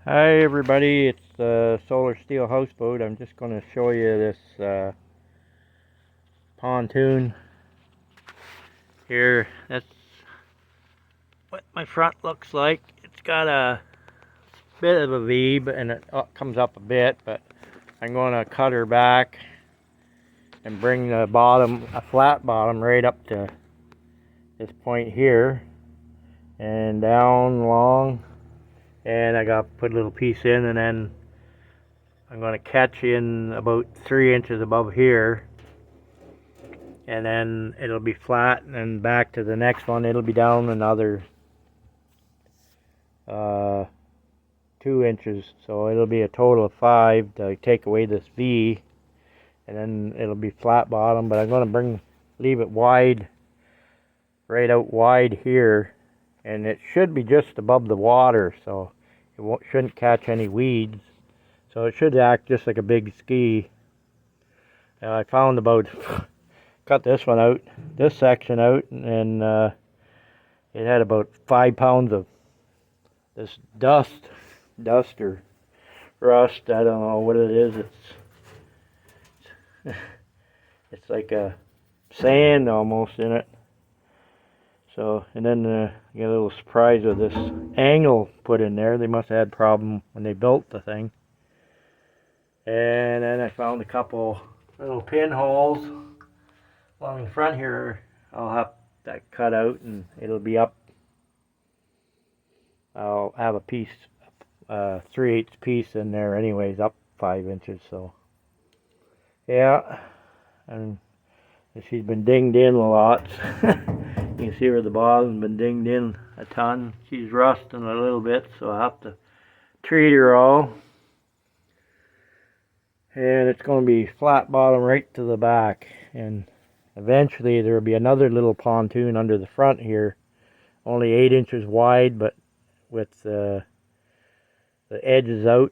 Hi everybody, it's the Solar Steel Houseboat. I'm just going to show you this pontoon here. That's what my front looks like. It's got a bit of a V, and it comes up a bit, but I'm going to cut her back and bring the bottom, a flat bottom, right up to this point here and down long. And I got to put a little piece in, and then I'm going to catch in about 3 inches above here, and then it'll be flat, and then back to the next one. It'll be down another 2 inches, so it'll be a total of 5 to take away this V, and then it'll be flat bottom. But I'm going to leave it wide, right out wide here, and it should be just above the water, so it shouldn't catch any weeds. So it should act just like a big ski. I found about cut this one out, this section out, and it had about 5 pounds of this dust or rust. I don't know what it is. It's like a sand almost in it. So, and then you get a little surprise with this angle put in there. They must have had a problem when they built the thing. And then I found a couple little pinholes along the front here. I'll have that cut out, and it'll be up. I'll have a piece, 3/8 piece in there anyways, up 5 inches. So yeah, and she's been dinged in a lot. You can see where the bottom's been dinged in a ton. She's rusting a little bit, so I'll have to treat her all. And it's going to be flat bottom right to the back, and eventually there will be another little pontoon under the front here, only 8 inches wide, but with the edges out,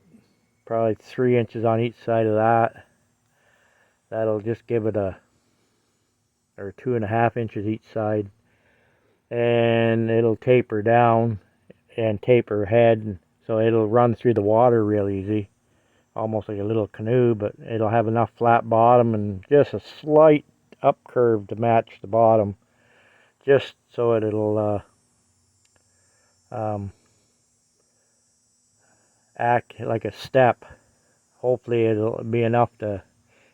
probably 3 inches on each side of that. That'll just give it or 2.5 inches each side, and it'll taper down and taper head, so it'll run through the water real easy, almost like a little canoe. But it'll have enough flat bottom and just a slight up curve to match the bottom, just so it'll act like a step. Hopefully it'll be enough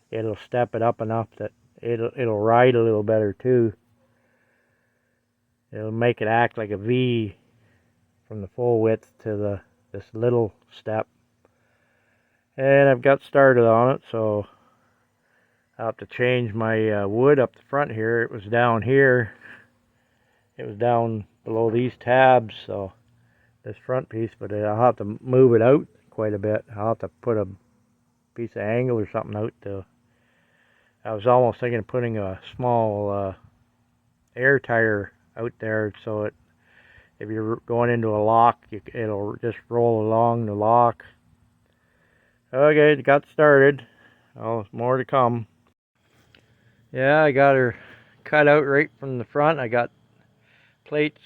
it'll step it up enough that it'll ride a little better too. It'll make it act like a V from the full width to this little step. And I've got started on it, so I'll have to change my wood up the front here. It was down here. It was down below these tabs, so this front piece, but I'll have to move it out quite a bit. I'll have to put a piece of angle or something out to. I was almost thinking of putting a small air tire out there, so if you're going into a lock, it'll just roll along the lock. Okay, it got started. Oh, more to come. Yeah, I got her cut out right from the front. I got plates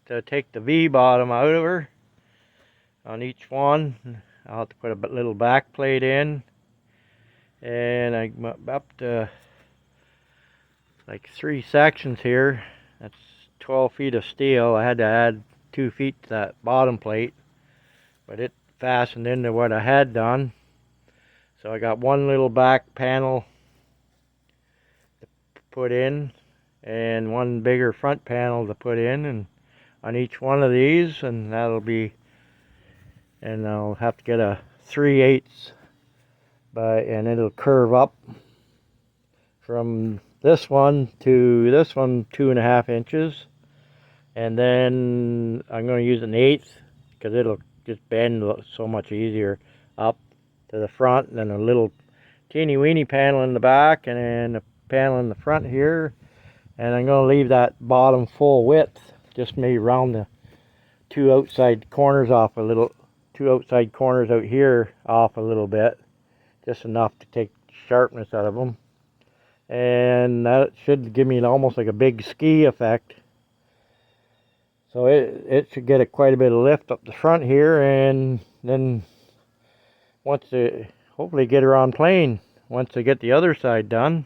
to take the V bottom out of her on each one. I'll have to put a little back plate in, and I'm up to like 3 sections here. That's 12 feet of steel. I had to add 2 feet to that bottom plate, but it fastened into what I had done. So I got one little back panel to put in, and one bigger front panel to put in, and on each one of these, and and I'll have to get a 3/8, and it'll curve up from this one to this one 2.5 inches, and then I'm going to use an 1/8 because it'll just bend so much easier up to the front, and then a little teeny weeny panel in the back, and then a panel in the front here. And I'm going to leave that bottom full width, just maybe round the two outside corners off a little, two outside corners out here off a little bit, just enough to take sharpness out of them. And that should give me almost like a big ski effect. So it should get quite a bit of lift up the front here, and then once they hopefully get her on plane once they get the other side done.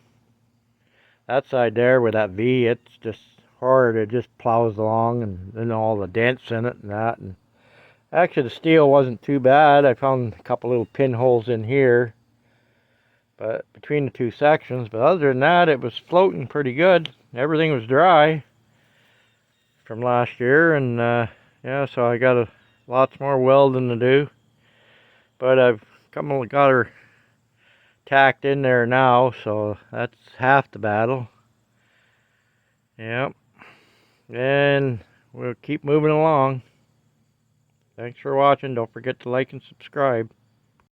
That side there with that V, it's just hard. It just plows along, and then all the dents in it and that. And actually the steel wasn't too bad. I found a couple little pinholes in here, but between the two sections. But other than that, it was floating pretty good. Everything was dry from last year, and yeah, so I got lots more welding to do. But I've got her tacked in there now, so that's half the battle. Yep, and we'll keep moving along. Thanks for watching. Don't forget to like and subscribe.